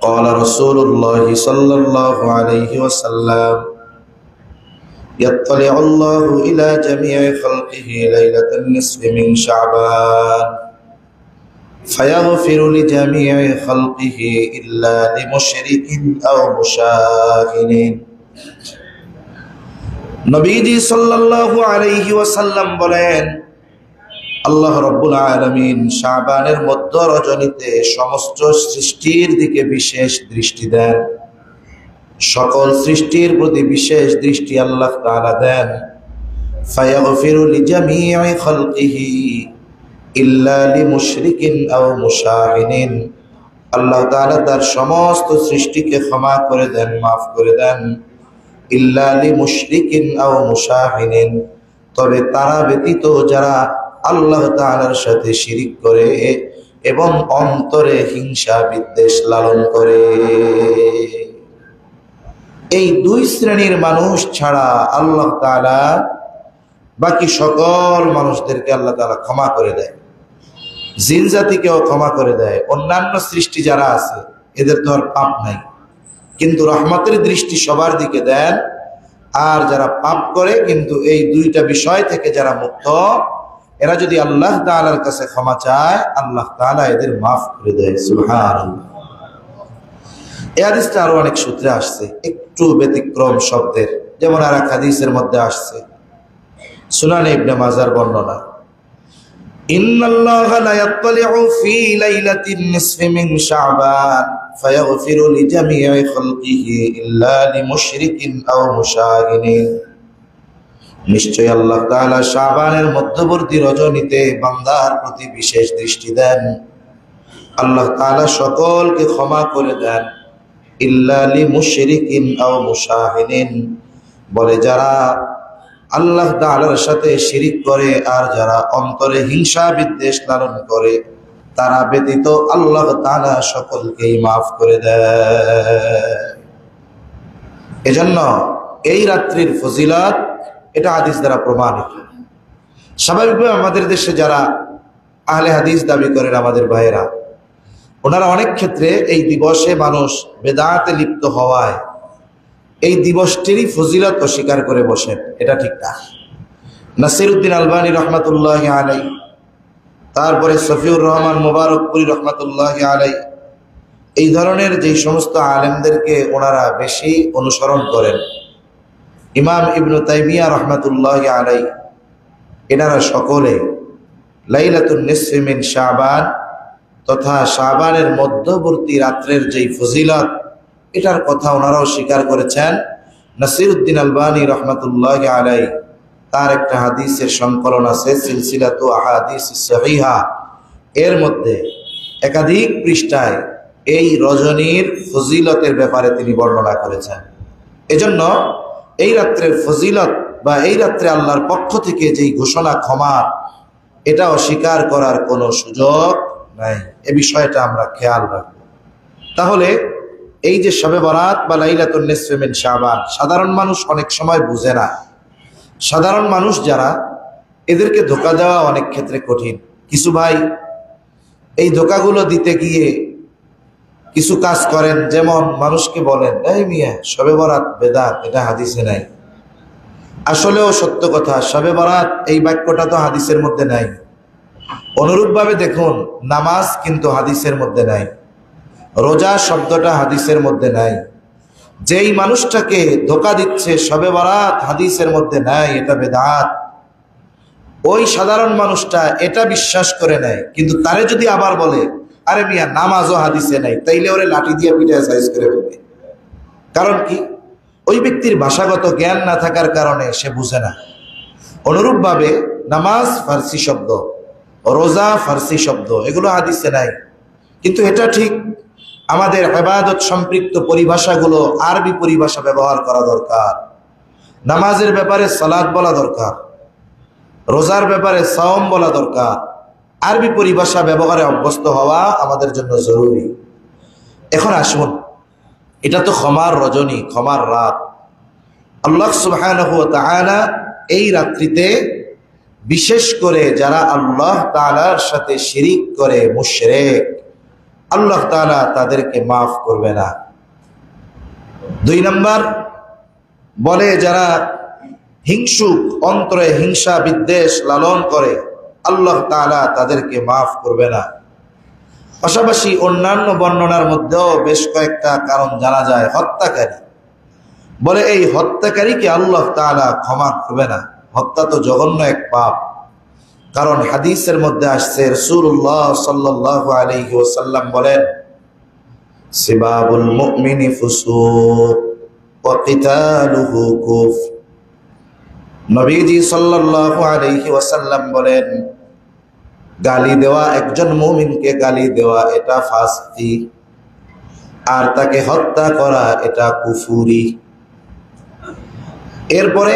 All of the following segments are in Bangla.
قال رسول الله صلى الله عليه وسلم يطلع الله إلى جميع خلقه ليلة النصف من شعبان فيغفر لجميع خلقه إلا لمشرك أو مشاهد নবীজি সাল্লাল্লাহু আলাইহি ওয়াসাল্লাম বলেন, আল্লাহ রাব্বুল আলামিন শাবানের মধ্য রজনীতে সমস্ত সৃষ্টির দিকে বিশেষ দৃষ্টি দেন। সকল সৃষ্টির প্রতি বিশেষ দৃষ্টি আল্লাহ তাআলা দেন। ফায়াগফিরু লিজামিই খালকিহি ইল্লা লিমুশরিকিন আও মুশাহিদিন। আল্লাহ তাআলা তার সমস্ত সৃষ্টিকে ক্ষমা করে দেন, মাফ করে দেন। ইল্লা লিমুশরিকিন আও মুশাহিদিন, তবে তারা ব্যতীত যারা আল্লাহ তাআলার সাথে শিরিক করে এবং অন্তরে হিংসা বিদ্বেষ লালন করে। এই দুই শ্রেণীর মানুষ ছাড়া আল্লাহ তাআলা বাকি সকল মানুষদেরকে আল্লাহ তাআলা ক্ষমা করে দেয়। জিন জাতিকেও ক্ষমা করে দেয়। অন্যান্য সৃষ্টি যারা আছে এদের তো আর পাপ নাই, কিন্তু রহমতের দৃষ্টি সবার দিকে দেন। আর যারা পাপ করে কিন্তু এই দুইটা বিষয় থেকে যারা মুক্ত, এরা যদি আল্লাহ তাআলার কাছে ক্ষমা চায় আল্লাহ তাআলা এদের মাফ করে দেয়। সুবহানাল্লাহ। এই হাদিসটা আরো অনেক সূত্রে আসছে, একটু ব্যতিক্রম শব্দের। যেমন আর এক হাদিসের মধ্যে আসছে, সুনানে ইবনে মাজার বর্ণনা, ইন্নাল্লাহা লা ইয়াত্তালিউ ফি লাইলাতিন নিসফি মিন শাবান ফায়াগফিরু লিজামিই খালকিহি ইল্লা লিমুশরিকিন আও মুশাহিদিন। নিশ্চয় আল্লাহ তাআলা শাবানের মধ্যবর্তী রজনীতে বান্দার প্রতি বিশেষ দৃষ্টি দেন। আল্লাহ তাআলা সকলকে ক্ষমা করে দেন, ইল্লা লিমুশরিকিন আও মুশাহিদিন, বলে যারা আল্লাহ তাআলার সাথে শিরিক করে আর যারা অন্তরে হিংসা বিদ্বেষ লালন করে তারা ব্যতীত আল্লাহ তাআলা সকলকেই মাফ করে দেয়। এজন্য এই রাত্রির ফজিলত এটা হাদিস দ্বারা প্রমাণিত। স্বাভাবিকভাবে আমাদের দেশে যারা আহলে হাদিস দাবি করেন আমাদের ভাইয়েরা, ওনারা অনেক ক্ষেত্রে এই দিবসে মানুষ বেদাতে লিপ্ত হওয়ায় এই দিবসটিরই ফজিলত অস্বীকার করে বসেন। এটা ঠিক না। নাসিরউদ্দিন আলবানী রহমাতুল্লাহি আলাইহি, তারপরে সফিউর রহমান মুবারকপুরী রহমাতুল্লাহি আলাইহি, এই ধরনের যে সমস্ত আলেমদেরকে ওনারা বেশি অনুসরণ করেন, ইমাম ইবনু তাইমিয়া রহমাতুল্লাহি আলাইহি, এনারা সকলে লাইলাতুন নিসফি মিন শাবান তথা শাবানের মধ্যবর্তী রাত্রের যেই ফজিলত এটার কথা ওনারাও স্বীকার করেছেন। নাসিরউদ্দিন আলবানী রহমাতুল্লাহি আলাইহি তার একটা হাদিসের সংকলন আছে, সিলসিলাতু আহাদিস সহিহা, এর মধ্যে একাধিক পৃষ্ঠায় এই রজনীর ফজিলতের ব্যাপারে তিনি বর্ণনা করেছেন। এজন্য এই রাত্রের ফজিলত বা এই রাত্রে আল্লাহর পক্ষ থেকে যেই ঘোষণা ক্ষমা, এটা অস্বীকার করার কোনো সুযোগ নাই। এ বিষয়টা আমরা খেয়াল রাখব। তাহলে এই যে শবে বরাত বা লাইলাতুন নিসফি মিন শাবান, সাধারণ মানুষ অনেক সময় বুঝে না। সাধারণ মানুষ যারা, এদেরকে ধোঁকা দেওয়া অনেক ক্ষেত্রে কঠিন। কিছু ভাই এই ধোঁকাগুলো দিতে গিয়ে কিছু কাজ করেন, যেমন মানুষকে বলেন, এই মিয়া শবে বরাত বেদাত, এটা হাদিসে নাই। আসলেও সত্য কথা, শবে বরাত এই বাক্যটা তো হাদিসের মধ্যে নাই। অনুরূপভাবে দেখুন, নামাজ কিন্তু হাদিসের মধ্যে নাই, রোজা শব্দটা হাদিসের মধ্যে নাই। যেই মানুষটাকে ধোঁকা দিচ্ছে শবে বরাত হাদিসের মধ্যে নাই, এটা বেদাত, ওই সাধারণ মানুষটা এটা বিশ্বাস করে নেয়। কিন্তু তারে যদি আবার বলে, আরে মিয়া নামাজও হাদিসে নাই, তাইলে ওরে লাঠি দিয়ে পিঠায় সাইজ করে ফেলবে। কারণ কি? ওই ব্যক্তির ভাষাগত জ্ঞান না থাকার কারণে সে বুঝে না। অনুরূপভাবে নামাজ ফার্সি শব্দ, রোজা ফার্সি শব্দ, এগুলো হাদিসে নাই। কিন্তু এটা ঠিক, আমাদের ইবাদত সম্পৃক্ত পরিভাষাগুলো আরবি পরিভাষা ব্যবহার করা দরকার। নামাজের ব্যাপারে সালাত বলা দরকার, রোজার ব্যাপারে সাওম বলা দরকার। আরবি পরিভাষা ব্যবহারে অভ্যস্ত হওয়া আমাদের জন্য জরুরি। এখন আসুন, এটা তো ক্ষমার রজনী, ক্ষমার রাত। আল্লাহ সুবহানাহু ওয়া তাআলা এই রাত্রিতে বিশেষ করে যারা আল্লাহ তাআলার সাথে শিরিক করে, মুশরিক, আল্লাহ তাআলা তাদেরকে মাফ করবে না। 2 নম্বর বলে, যারা হিংসুক, অন্তরে হিংসা বিদ্বেষ লালন করে, আল্লাহ তাআলা তাদেরকে মাফ করবে না। পাশাপাশি অন্যান্য বর্ণনার মধ্যেও বেশ কয়েকটা কারণ জানা যায়। হত্যাকারী, বলে এই হত্যাকারীকে আল্লাহ তাআলা ক্ষমা করবে না। হত্যা তো জঘন্য এক পাপ। কারণ হাদিসের মধ্যে আসছে, রাসূলুল্লাহ সাল্লাল্লাহু আলাইহি ওয়াসাল্লাম বলেন, সিবাবুল মুমিনি ফুসুক ওয়া কিতালুহু কুফর। নবীজি সাল্লাল্লাহু আলাইহি ওয়াসাল্লাম বলেন, গালি দেওয়া, একজন মুমিনকে গালি দেওয়া এটা ফাসিকি, আর তাকে হত্যা করা এটা কুফরি। এরপরে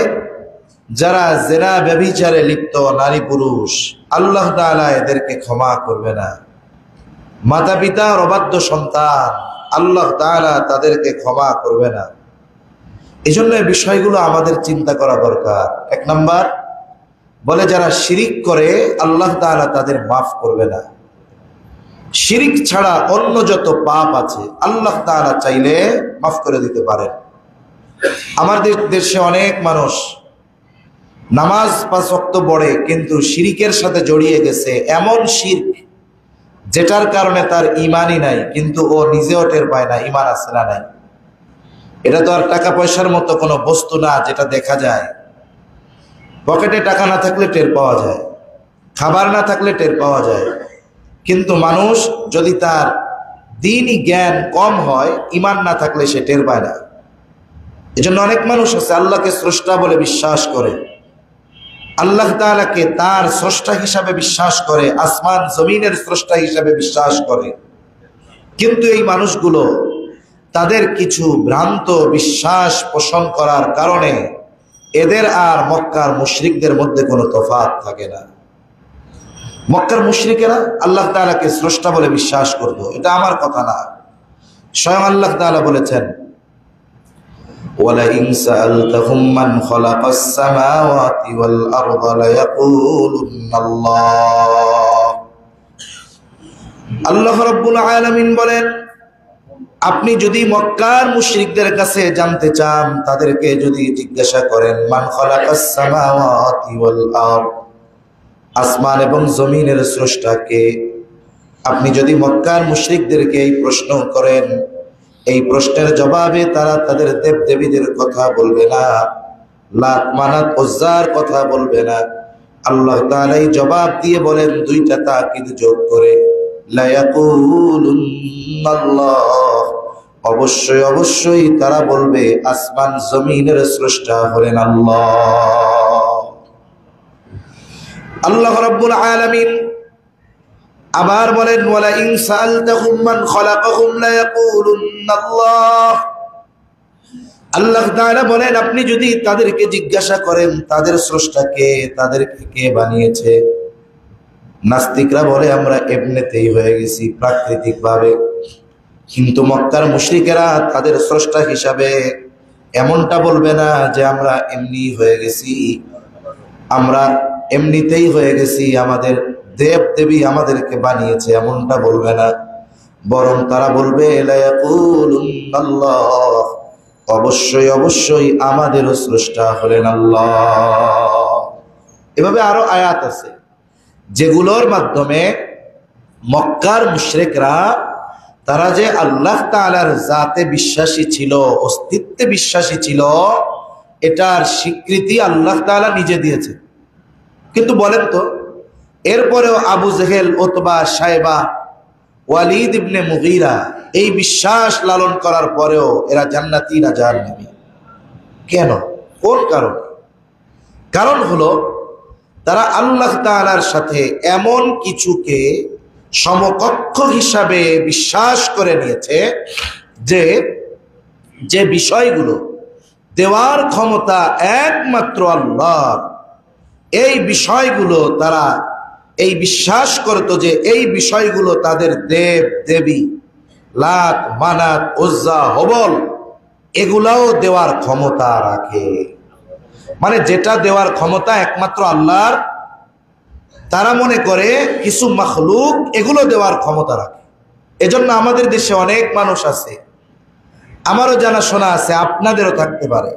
যারা জিনা ব্যভিচারে লিপ্ত নারী পুরুষ, আল্লাহ তাআলা এদেরকে ক্ষমা করবে না। মাতা পিতার অবাধ্য সন্তান, আল্লাহ তাআলা তাদেরকে ক্ষমা করবে না। এই জন্য বিষয়গুলো আমাদের চিন্তা করা দরকার। 1 নম্বর বলে, যারা শিরিক করে আল্লাহ তাআলা তাদের মাফ করবে না। শিরিক ছাড়া অন্য যত পাপ আছে আল্লাহ তাআলা চাইলে মাফ করে দিতে পারেন। আমাদের দেশে অনেক মানুষ নামাজ 5 ওয়াক্ত পড়ে, কিন্তু শিরিকের সাথে জড়িয়ে গেছে। এমন শিরক যেটার কারণে তার ঈমানই নাই, কিন্তু ও নিজেও টের পায় না ঈমান আছে না নাই। এটা তো আর টাকা পয়সার মতো কোনো বস্তু না যেটা দেখা যায়। পকেটে টাকা না থাকলে টের পাওয়া যায়, খাবার না থাকলে টের পাওয়া যায়। কিন্তু মানুষ যদি তার দ্বীনি জ্ঞান কম হয়, ঈমান না থাকলে সে টের পায় না। এজন্য অনেক মানুষ আছে আল্লাহকে স্রষ্টা বলে বিশ্বাস করে, আল্লাহ তাআলাকে তার স্রষ্টা হিসাবে বিশ্বাস করে, আসমান জমিনের স্রষ্টা হিসাবে বিশ্বাস করে। কিন্তু এই মানুষগুলো তাদের কিছু ভ্রান্ত বিশ্বাস পোষণ করার কারণে এদের আর মক্কার মুশরিকদের মধ্যে কোনো তফাৎ থাকে না। মক্কার মুশরিকেরা আল্লাহ তাআলাকে স্রষ্টা বলে বিশ্বাস করত, এটা আমার কথা না, স্বয়ং আল্লাহ তাআলা বলেছেন, وَلَئِنْ سَأَلْتَهُمْ مَنْ خَلَقَ السَّمَاوَاتِ وَالْأَرْضَ لَيَقُولُنَّ اللَّهُ। আল্লাহ রাব্বুল আলামিন বলেন, আপনি যদি মক্কার মুশরিকদের কাছে জানতে চান, তাদেরকে যদি জিজ্ঞাসা করেন, মান খালাকাস সামাওয়াতি ওয়াল আরদ, আসমান এবং জমিনের স্রষ্টা কে, আপনি যদি মক্কার মুশরিকদেরকে এই প্রশ্ন করেন, এই প্রশ্নের জবাবে তারা তাদের দেবদেবীদের কথা বলবে না, লাত মানাত উজ্জার কথা বলবে না। আল্লাহ তাআলা এই জবাব দিয়ে বলেন, 2টা তাকিদ যোগ করে, লা ইয়াকুলুন্নাল্লাহ, অবশ্যই অবশ্যই তারা বলবে আসমান জমিনের স্রষ্টা হলেন আল্লাহ। আল্লাহ রাব্বুল আলামিন আবার বলেন, ওয়ালা ইন সাআলতাহুম মান খালাকাহুম লা ইয়াকুলুন্নাল্লাহ। আল্লাহ তাআলা বলেন, আপনি যদি তাদেরকে জিজ্ঞাসা করেন তাদের স্রষ্টা কে, তাদেরকে কে বানিয়েছে, নাস্তিকরা বলে আমরা এমনিতেই হয়ে গেছি, প্রাকৃতিক ভাবে। কিন্তু মক্কার মুশরিকেরা তাদের স্রষ্টা হিসাবে এমনটা বলবে না যে আমরা এমনি হয়ে গেছি, আমরা এমনিতেই হয়ে গেছি, আমাদের দেব দেবী আমাদেরকে বানিয়েছে, এমনটা বলবে না। বরং তারা বলবে, লা ইয়াকুলুন্নাল্লাহ, অবশ্যই অবশ্যই আমাদের স্রষ্টা হলেন আল্লাহ। এভাবে আরো আয়াত আছে যেগুলোর মাধ্যমে মক্কার মুশরিকরা তারা যে আল্লাহ তাআলার জাতে বিশ্বাসী ছিল, অস্তিত্বে বিশ্বাসী ছিল, এটার স্বীকৃতি আল্লাহ তাআলা নিজে দিয়েছে। কিন্তু বলেন তো, এরপরেও আবু জেহেল, উতবা, শায়বা, ওয়ালিদ ইবনে মুগীরা এই বিশ্বাস লালন করার পরেও এরা জান্নাতি না জাহান্নামী কেন? কোন কারণে? কারণ হলো তারা আল্লাহ তাআলার সাথে এমন কিছুকে সমকক্ষ হিসাবে বিশ্বাস করে নিয়েছে যে যে বিষয়গুলো দেওয়ার ক্ষমতা একমাত্র আল্লাহর, এই বিষয়গুলো তারা এই বিশ্বাস করত যে এই বিষয়গুলো তাদের দেব দেবী, লাত মানাত উজ্জা হবল, এগুলাও দেওয়ার ক্ষমতা রাখে। মানে যেটা দেওয়ার ক্ষমতা একমাত্র আল্লাহর, তারা মনে করে কিছু মাখলুক এগুলো দেওয়ার ক্ষমতা রাখে। এজন্য আমাদের দেশে অনেক মানুষ আছে, আমারও জানাশোনা আছে, আপনাদেরও থাকতে পারে।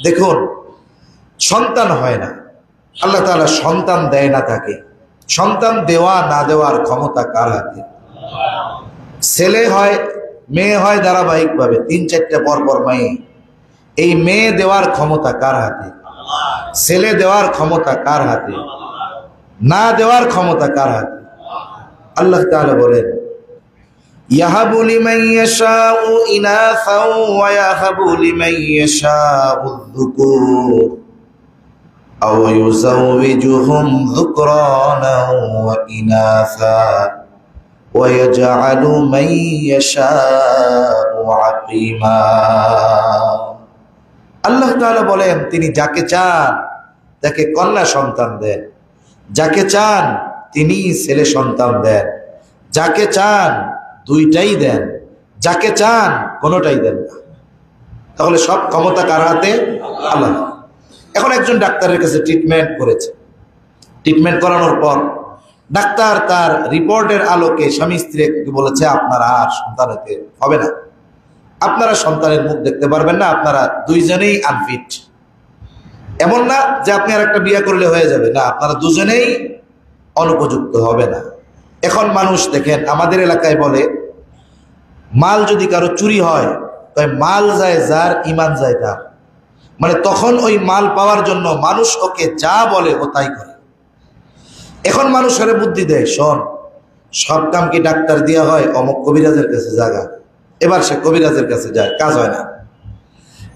দেখুন, সন্তান হয় না, আল্লাহ তাআলা সন্তান দেয় না তাকে। সন্তান দেওয়া না দেওয়ার ক্ষমতা কার হাতে? ছেলে হয় মেয়ে হয় ধারাবাহিকভাবে 3-4টা পরপর মেয়ে, এই মেয়ে দেওয়ার ক্ষমতা কার হাতে? ছেলে দেওয়ার ক্ষমতা কার হাতে? না দেওয়ার ক্ষমতা কার হাতে? আল্লাহ তাআলা বলেন, ইয়াহাবু লিমান ইয়াশাউ ইনাসা ওয়া ইয়াহাবু লিমান ইয়াশাউ যুকুর আও ইউযাওবিজুহুম যুকরানা ওয়া ইনাসা ওয়া ইয়াজআলু মান ইয়াশাউ আকীমা। আল্লাহ তাআলা বলেন, তিনি যাকে চান তাকে কন্যা সন্তান দেন, যাকে চান তিনি ছেলে সন্তান দেন, যাকে চান দুইটাই দেন, যাকে চান কোনোটাই দেন না। তাহলে সব ক্ষমতা কার হাতে? আল্লাহ। এখন একজন ডাক্তারের কাছে ট্রিটমেন্ট করেছে, ট্রিটমেন্ট করানোর পর ডাক্তার তার রিপোর্টের আলোকে স্বামী স্ত্রীকে বলেছে, আপনারা আর সন্তান হতে হবে না, আপনারা সন্তানের মুখ দেখতে পারবেন না, আপনারা দুইজনেই আনফিট। এমন না যে আপনি আর একটা বিয়ে করলে হয়ে যাবে, না, আপনারা দুজনেই অনুপযুক্ত হবে না। এখন মানুষ দেখেন আমাদের এলাকায় বলে, মাল যদি কারো চুরি হয় তাই মাল যায় যার, ইমান যায় তার। মানে তখন ওই মাল পাওয়ার জন্য মানুষ ওকে যা বলে ও তাই করে। এখন মানুষের বুদ্ধি দেয়, শোন, সব কাম কি ডাক্তার দেওয়া হয়? অমুক কবিরাজের কাছে জাগা। এবার সে কবিরাজের কাছে যায়, কাজ হয় না।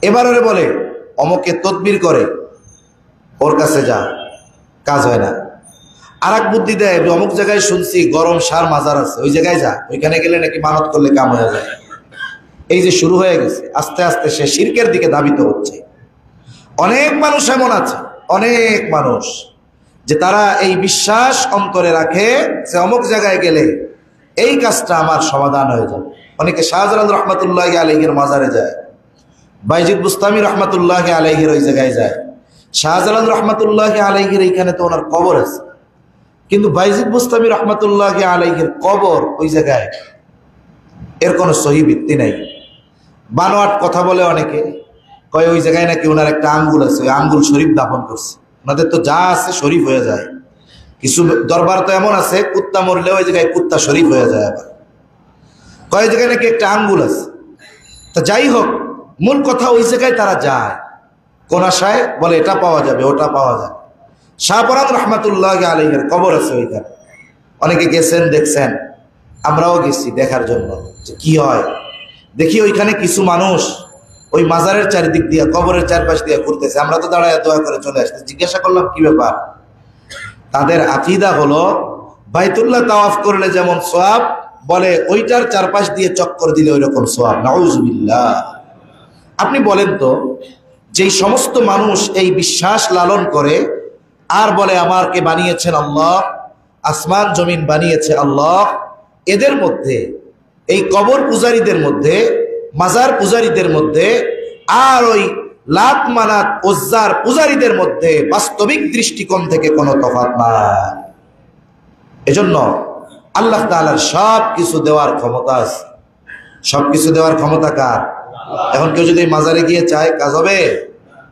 এবার ওরে বলে অমুকে তদবির করে, ওর কাছে যা, কাজ হয় না। আর এক বুদ্ধি দেয়, অমুক জায়গায় শুনছি গরম সার মাজার আছে, ওই জায়গায় যা, ওইখানে গেলে নাকি মানত করলে কাম হয়ে যায়। এই যে শুরু হয়ে গেছে, আস্তে আস্তে সে শিরকের দিকে ধাবিত হচ্ছে। অনেক মানুষ এমন আছে, অনেক মানুষ যে তারা এই বিশ্বাস অন্তরে রাখে যে অমুক জায়গায় গেলে এই কাজটা আমার সমাধান হয়ে যাবে। অনেকে শাহজালাল রহমতুল্লাহ আলাইহির মাজারে যায়, বাইজিদ বুস্তামি রহমতুল্লাহ আলাইহির ওই জায়গায় যায়। শাহজালাল রহমতুল্লাহ আলাইহির এইখানে তো ওনার কবর আছে, কিন্তু বাইজিদ বুস্তামি রহমতুল্লাহ আলাইহির কবর ওই জায়গায়, এর কোনো সহি ভিত্তি নাই। বানোয়াট কথা বলে অনেকে, কয় ওই জায়গায় নাকি ওনার একটা আঙ্গুল আছে, ওই আঙ্গুল শরীফ দাফন করছে। ওনাদের তো যা আছে শরীফ হয়ে যায়। কিছু দরবার তো এমন আছে, কুত্তা মরলে ওই জায়গায় কুত্তা শরীফ হয়ে যায়। আবার কয় জায়গায় নাকি একটা আঙ্গুল আছে। তা যাই হোক, মূল কথা ওই জায়গায় তারা যায় কোন আশায়? বলে এটা পাওয়া যাবে, ওটা পাওয়া যাবে। শাহপরান রহমতুল্লাহ আলাইহির কবর আছে ওইখানে। অনেকে গেছেন, দেখছেন, আমরাও গেছি দেখার জন্য যে কি হয়। দেখি ওইখানে কিছু মানুষ ওই মাজারের চারিদিক দিয়ে, কবরের চারপাশ দিয়ে ঘুরতেছে। আমরা তো দাঁড়ায় দোয়া করে চলে আসতে। জিজ্ঞাসা করলাম কি ব্যাপার? তাদের আকীদা হলো বাইতুল্লাহ তাওয়াফ করলে যেমন সওয়াব, বলে ওইটার চারপাশ দিয়ে চক্কর দিলে ওই রকম সওয়াব। নাউজুবিল্লাহ। আপনি বলেন তো, যেই সমস্ত মানুষ এই বিশ্বাস লালন করে আর বলে আমাকে বানিয়েছেন আল্লাহ, আসমান জমিন বানিয়েছে আল্লাহ, এদের মধ্যে, এই কবর পূজারীদের মধ্যে, মাজার পূজারীদের মধ্যে আর ওই লাত মানাত উজ্জার পূজারীদের মধ্যে বাস্তবিক দৃষ্টিকোণ থেকে কোনো তফাৎ নাই। এজন্য আল্লাহ তাআলার সব কিছু দেওয়ার ক্ষমতা আছে। সব কিছু দেওয়ার ক্ষমতা কার? এখন কেউ যদি মাজারে গিয়ে চায়, কাজ হবে?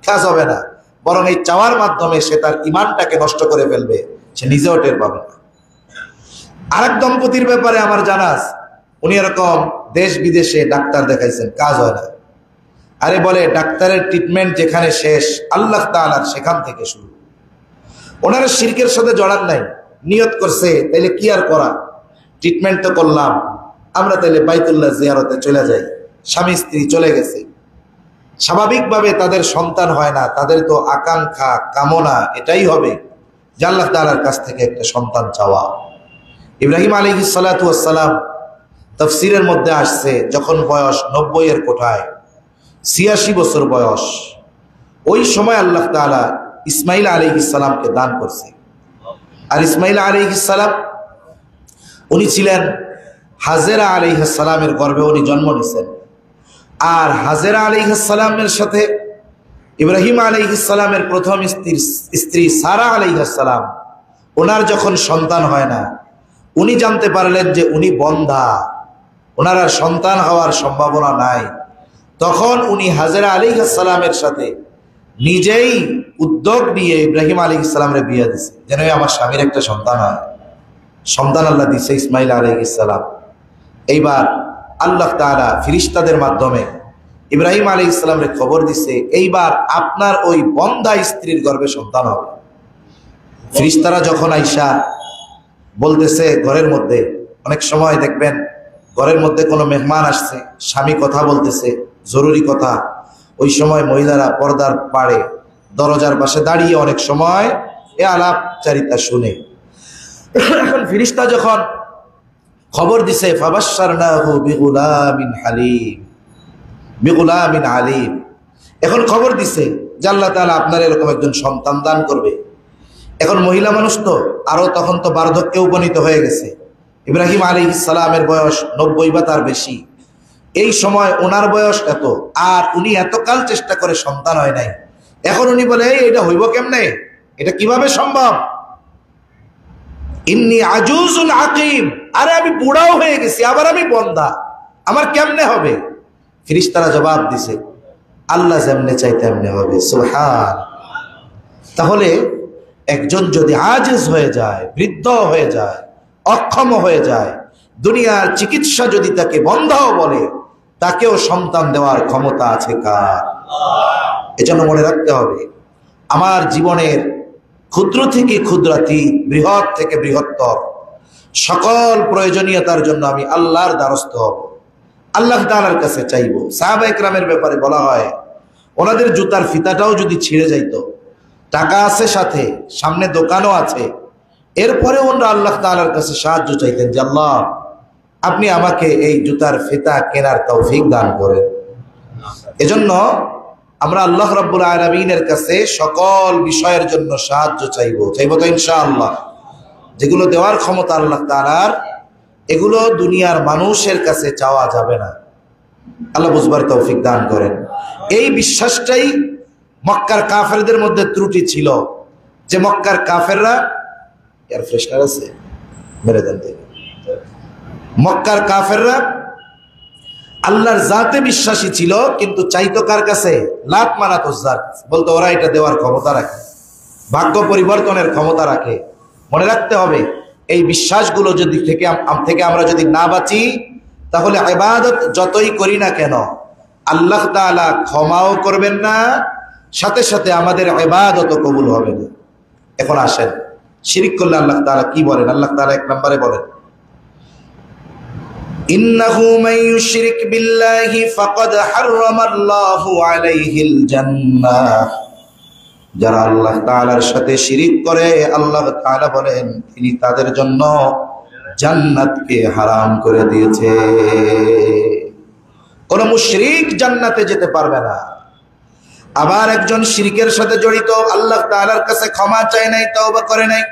কাজ হবে না। বরং এই চাওয়ার মাধ্যমে সে তার ইমানটাকে নষ্ট করে ফেলবে, সে নিজেও টের পাবে না। আরেক দম্পতির ব্যাপারে আমার জানা আছে, উনি এরকম দেশ বিদেশে ডাক্তার দেখাইছেন, কাজ হয় না। আরে বলে ডাক্তারের ট্রিটমেন্ট যেখানে শেষ, আল্লাহ তাআলার সেখান থেকে শুরু। ওনারা শিরকের সাথে জড়ান নাই, নিয়ত করছে তাইলে কি আর করা, ট্রিটমেন্ট তো করলাম, আমরা তাইলে বাইতুল্লাহ জিয়ারতে চলে যাই। স্বামী স্ত্রী চলে গেছে, স্বাভাবিকভাবে তাদের সন্তান হয় না, তাদের তো আকাঙ্ক্ষা কামনা এটাই হবে যে আল্লাহ তাআলার কাছ থেকে একটা সন্তান চাওয়া। ইব্রাহিম আলাইহিস সালাতু ওয়াস সালাম তাফসীরের মধ্যে আসছে, যখন বয়স 90-এর কোঠায়, 86 বছর বয়স, ওই সময় আল্লাহ তাআলা ইসমাইল আলাইহিস সালামকে দান করছে। আর ইসমাইল আলাইহিস সালাম উনি ছিলেন হাজেরা আলাইহিস সালামের গর্ভে উনি জন্ম নিয়েছেন। আর হাজেরা আলাইহিস সালামের সাথে ইব্রাহিম আলাইহিস সালামের প্রথম স্ত্রী সারা আলাইহিস সালাম, ওনার যখন সন্তান হয় না, উনি জানতে পারলেন যে উনি বন্ধা, ওনার আর সন্তান হওয়ার সম্ভাবনা নাই, তখন উনি হাজেরা আলাইহিস সালামের সাথে নিজেই উদ্যোগ নিয়ে ইব্রাহিম আলাইহিস সালামের বিয়ে দিছে, যেন আমার স্বামীর একটা সন্তান হয়। সন্তান আল্লাহ দিছে ইসমাইল আলাইহিস সালাম। এইবার আল্লাহ তাআলা ফেরেশতাদের মাধ্যমে ইব্রাহিম আলাইহিস সালামের খবর দিছে, এইবার আপনার ওই বন্ধা স্ত্রীর গর্ভে সন্তান হবে। ফেরেশতারা যখন আইসা বলতেছে, ঘরের মধ্যে অনেক সময় দেখবেন ঘরের মধ্যে কোনো মেহমান আসছে, স্বামী কথা বলতেছে জরুরি কথা, ওই সময় মহিলারা পর্দার পাড়ে দরজার পাশে দাঁড়িয়ে অনেক সময় এ আলাপচারিতা শুনে। এখন ফেরেশতা যখন খবর দিছে, ফাবাশশারনাহু বিগুলামিন হালিম, বিগুলামিন আলিম, এখন খবর দিছে যে আল্লাহ তাআলা আপনার এরকম একজন সন্তান দান করবে। এখন মহিলা মানুষ তো আরো তখন তো বার্ধক্যে উপনীত হয়ে গেছে। ইব্রাহিম আলাইহিস সালামের বয়স 90 বা তার বেশি। এই সময় ওনার বয়স এত, আর উনি এতকাল চেষ্টা করে সন্তান হয় নাই। এখন উনি বলে এটা হইব কেমনে, এটা কিভাবে সম্ভব? ইন্নী আজুজুন আকিম, আরে আমি বুড়াও হয়ে গেছি, আবার আমি বন্ধা, আমার কেমনে হবে? ফেরেশতারা জবাব দিছে, আল্লাহ যেমনে চাই তেমনে হবে। সুবহান। তাহলে একজন যদি আজিজ হয়ে যায়, বৃদ্ধ হয়ে যায়, অক্ষম হয়ে যায়, দুনিয়ার চিকিৎসা যদি তাকে বন্ধাও বলে, তাকেও সন্তান দেওয়ার ক্ষমতা আছে কার? এজন্য মনে রাখতে হবে, আমার জীবনের ক্ষুদ্র থেকে ক্ষুদ্রাতি, বৃহৎ থেকে বৃহত্তর সকল প্রয়োজনীয়তার জন্য আমি আল্লাহর দ্বারস্থ হব, আল্লাহ তাআলার কাছে চাইব। সাহাবা ইকরামের ব্যাপারে বলা হয়, ওনাদের জুতার ফিতাটাও যদি ছিঁড়ে যাইতো, টাকা আছে সাথে, সামনে দোকানও আছে, এরপরে ওনারা আল্লাহ তাআলার কাছে সাহায্য চাইতেন যে আল্লাহ আপনি আমাকে এই জুতার ফিতা কেনার তৌফিক দান করেন। এজন্য আমরা আল্লাহ রাব্বুল আলামিনের কাছে সকল বিষয়ের জন্য সাহায্য চাইব তো ইনশাআল্লাহ। যেগুলো দেওয়ার ক্ষমতা আল্লাহ তাআলার, এগুলো দুনিয়ার মানুষের কাছে চাওয়া যাবে না। আল্লাহ বুঝবার তৌফিক দান করেন। এই বিশ্বাসটাই মক্কার কাফেরদের মধ্যে ত্রুটি ছিল, যে মক্কার কাফেররা, এয়ার ফ্রেশনার আছে মেরে দেন, মক্কার কাফেররা আল্লাহর জাতে বিশ্বাসী ছিল, কিন্তু চাইতো কার কাছে? লাত মানাত উজ্জার। বলতো ওরা এটা দেওয়ার ক্ষমতা রাখে, ভাগ্য পরিবর্তনের ক্ষমতা রাখে। মনে রাখতে হবে, এই বিশ্বাসগুলো যদি থেকে আমরা যদি না বাঁচি, তাহলে ইবাদত যতই করি না কেন আল্লাহ তাআলা ক্ষমাও করবেন না, সাথে সাথে আমাদের ইবাদতও কবুল হবে না। এখন আসেন, শিরিক করলে আল্লাহ তাআলা কি বলেন? আল্লাহ তাআলা এক নম্বরে বলেন, ইন্নাহু মান ইউশরিক বিল্লাহি ফাকাদ হারামাল্লাহু আলাইহিল জান্নাহ। যারা আল্লাহ তাআলার সাথে শিরিক করে, আল্লাহ তাআলা বলেন তিনি তাদের জন্য জান্নাতকে হারাম করে দিয়েছে। কোন মুশরিক জান্নাতে যেতে পারবে না। আবার একজন শিরকের সাথে জড়িত, আল্লাহ তাআলার কাছে ক্ষমা চায় নাই, তওবা করে নাই,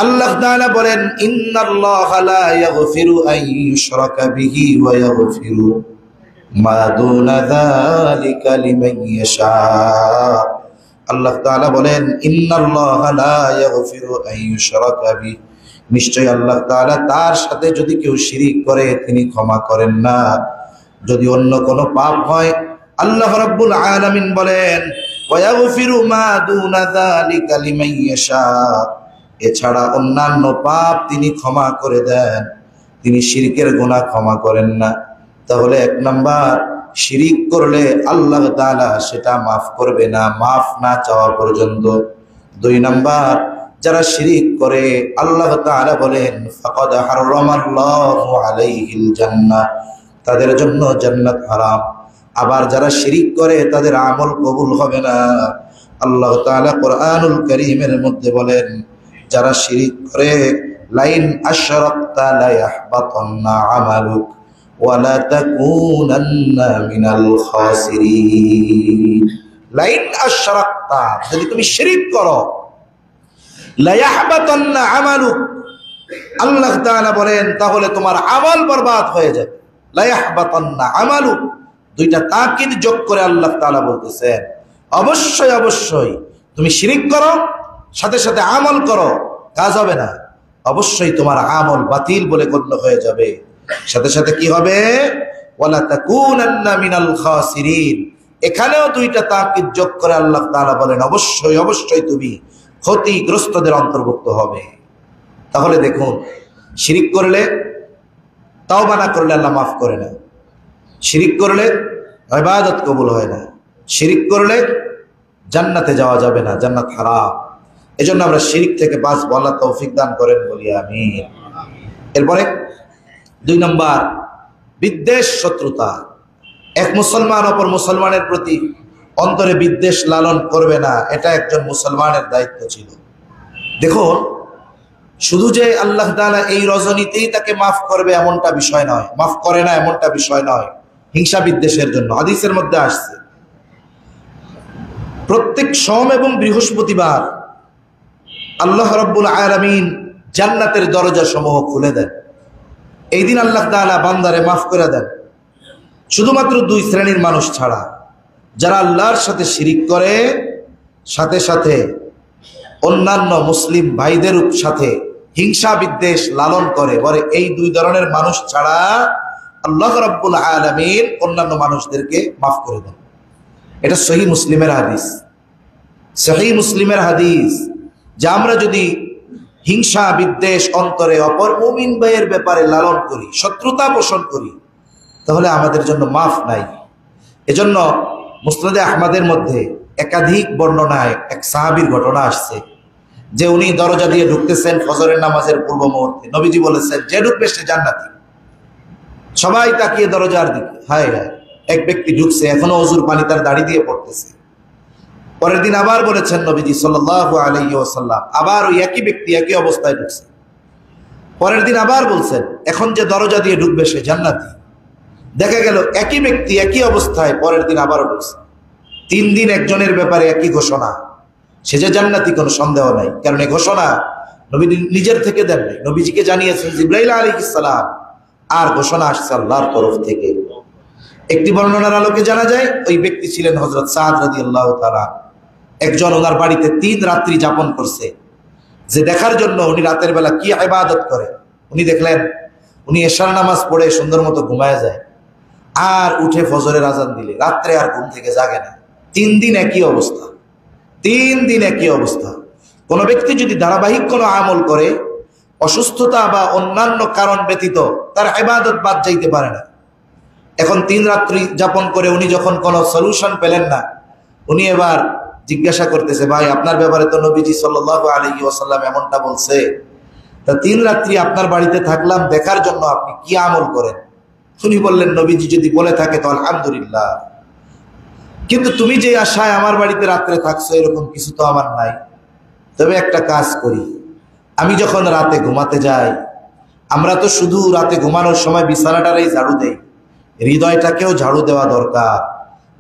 আল্লাহ তাআলা বলেন ইন্নাল্লাহা লা ইয়াগফিরু আন ইউশরাকা বিহি ওয়া ইয়াগফিরু মা দুনা যালিকা লিমান ইয়াশা। আল্লাহ তাআলা বলেন ইন্নাল্লাহা লা ইয়াগফিরু আন ইউশরাকা বিহি, নিশ্চয় আল্লাহ তাআলা তার সাথে যদি কেউ শিরিক করে তিনি ক্ষমা করেন না। যদি অন্য কোনো পাপ হয়, আল্লাহ রাব্বুল আলামিন বলেন ওয়া ইয়াগফিরু মা দুনা যালিকা লিমান ইয়াশা, এছাড়া অন্যান্য পাপ তিনি ক্ষমা করে দেন, তিনি শিরকের গুনাহ ক্ষমা করেন না। তাহলে এক নাম্বার, শিরিক করলে আল্লাহ তাআলা সেটা মাফ করবে না, মাফ না চাওয়া পর্যন্ত। দুই নাম্বার, যারা শিরিক করে আল্লাহ তাআলা বলেন ফাকাদ হারামাল্লাহু আলাইহিল জান্নাহ, তাদের জন্য জান্নাত হারাম। আবার যারা শিরিক করে তাদের আমল কবুল হবে না। আল্লাহ তাআলা কোরআনুল কারীমের মধ্যে বলেন, যারা শিরিক করে লাইন আশরাকতা লা ইয়াহবাতান্না আমালুক ওয়া লা তাকুনান্না মিনাল খাসিরিন। লাইন আশরাকতা, যদি তুমি শিরিক করো, লা ইয়াহবাতান্না আমালুক, আল্লাহ তাআলা বলেন তাহলে তোমার আমল বরবাদ হয়ে যাবে। লা ইয়াহবাতান্না আমালুক, দুইটা তাকিদ যোগ করে আল্লাহ তাআলা বলতেছেন অবশ্যই অবশ্যই তুমি শিরিক করো, সাথে সাথে আমল করো, কাজ হবে না, অবশ্যই তোমার আমল বাতিল বলে গণ্য হয়ে যাবে। সাথে সাথে কি হবে? ওয়ালা তাকুনান্না মিনাল খাসিরিন। এখানেও দুইটা তাকিদ যোগ করে আল্লাহ তাআলা বলেন অবশ্যই অবশ্যই তুমি ক্ষতিগ্রস্তদের অন্তর্ভুক্ত হবে। তাহলে দেখুন, শিরিক করলে, তাওবা না করলে আল্লাহ মাফ করে না। শিরিক করলে ইবাদত কবুল হয় না। শিরিক করলে জান্নাতে যাওয়া যাবে না, জান্নাত হারাম। এজন্য আমরা শিরিক থেকে বাঁচবো, আল্লাহ তৌফিক দান করেন, বলি আমিন। এরপরে 2 নম্বর, বিদ্বেষ, শত্রুতা। এক মুসলমান অপর মুসলমানের প্রতি অন্তরে বিদ্বেষ লালন করবে না, এটা একজন মুসলমানের দায়িত্ব ছিল। দেখুন, শুধু যে আল্লাহ তাআলা এই রজনীতেই তাকে মাফ করবে এমনটা বিষয় নয়, মাফ করে না এমনটা বিষয় নয়। হিংসা বিদ্বেষের জন্য হাদিসের মধ্যে আসছে প্রত্যেক সোম এবং বৃহস্পতিবার আল্লাহ রাব্বুল আলামিন জান্নাতের দরজা সমূহ খুলে দেন। এই দিন আল্লাহ তাআলা বান্দারে মাফ করে দেন, শুধুমাত্র 2 শ্রেণীর মানুষ ছাড়া। যারা আল্লাহর সাথে শিরিক করে, সাথে সাথে অন্যান্য মুসলিম ভাইদের সাথে হিংসা বিদ্বেষ লালন করে, বলে এই 2 ধরনের মানুষ ছাড়া আল্লাহ রাব্বুল আলামিন অন্যান্য মানুষদেরকে মাফ করে দেন। এটা সহিহ মুসলিমের হাদিস, সহিহ মুসলিমের হাদিস। যে আমরা যদি হিংসা বিদ্বেষ অন্তরে অপর মুমিন ভাইয়ের ব্যাপারে লালন করি, শত্রুতা পোষণ করি, তাহলে আমাদের জন্য মাফ নাই। এজন্য মুসনাদে আহমদের মধ্যে একাধিক বর্ণনায় এক সাহাবীর ঘটনা আসছে যে উনি দরজা দিয়ে ঢুকতেছেন ফজরের নামাজের পূর্ব মুহূর্তে। নবীজি বলেছেন যে ঢুকবে সে জান্নাতি। সবাই তাকিয়ে দরজার দিকে, হায় হায়, এক ব্যক্তি ঢুকছে, এখনো ওযুর পানি তার দাড়ি দিয়ে পড়তেছে। পরের দিন আবার বলেছেন নবীজি সাল্লাল্লাহু আলাইহি ওয়াসাল্লাম, আবার ওই একই ব্যক্তি একই অবস্থায় ঢুকছে। পরের দিন আবার বলছেন এখন যে দরজা দিয়ে ঢুকবে সে জান্নাতি। দেখা গেল একই ব্যক্তি একই অবস্থায় পরের দিন আবারও ঢুকছে। 3 দিন একজনের ব্যাপারে একই ঘোষণা, সে যে জান্নাতি কোনো সন্দেহ নাই। কারণ এই ঘোষণা নবী নিজের থেকে দেন নাই, নবীজিকে জানিয়েছেন জিবরাইল আলাইহিস সালাম, আর ঘোষণা আসছে আল্লাহর তরফ থেকে। একটি বর্ণনার আলোকে জানা যায় ওই ব্যক্তি ছিলেন হযরত সাদ রাদিয়াল্লাহু তাআলা। একজন ওনার বাড়িতে 3 রাত্রি যাপন করছে, যে দেখার জন্য উনি রাতের বেলা কি ইবাদত করে। উনি দেখলেন উনি এশার নামাজ পড়ে সুন্দর মতো ঘুমায় যায়, আর উঠে ফজরের আজান দিলে রাত্রে আর ঘুম থেকে জাগে না। 3 দিন একই অবস্থা, 3 দিন একই অবস্থা। কোনো ব্যক্তি যদি ধারাবাহিক কোনো আমল করে, অসুস্থতা বা অন্যান্য কারণ ব্যতীত তার ইবাদত বাদ যাইতে পারে না। এখন 3 রাত্রি যাপন করে উনি যখন কোনো সলিউশন পেলেন না, উনি এবার জিজ্ঞাসা করতেছে, ভাই আপনার ব্যাপারে তো নবীজি সাল্লাল্লাহু আলাইহি ওয়াসাল্লাম এমনটা বলছে, তা 3 রাত্রি আপনার বাড়িতে থাকলাম দেখার জন্য, আপনি কি আমল করেন? উনি বললেন, নবীজি যদি বলে থাকে তো আলহামদুলিল্লাহ, কিন্তু তুমি যে আশায় আমার বাড়িতে রাত্রে থাকছো এরকম কিছু তো আমার নাই। তবে একটা কাজ করি, আমি যখন রাতে ঘুমাতে যাই, আমরা তো শুধু রাতে ঘুমানোর সময় বিছানাটারই ঝাড়ু দেই, হৃদয়টাকেও ঝাড়ু দেওয়া দরকার।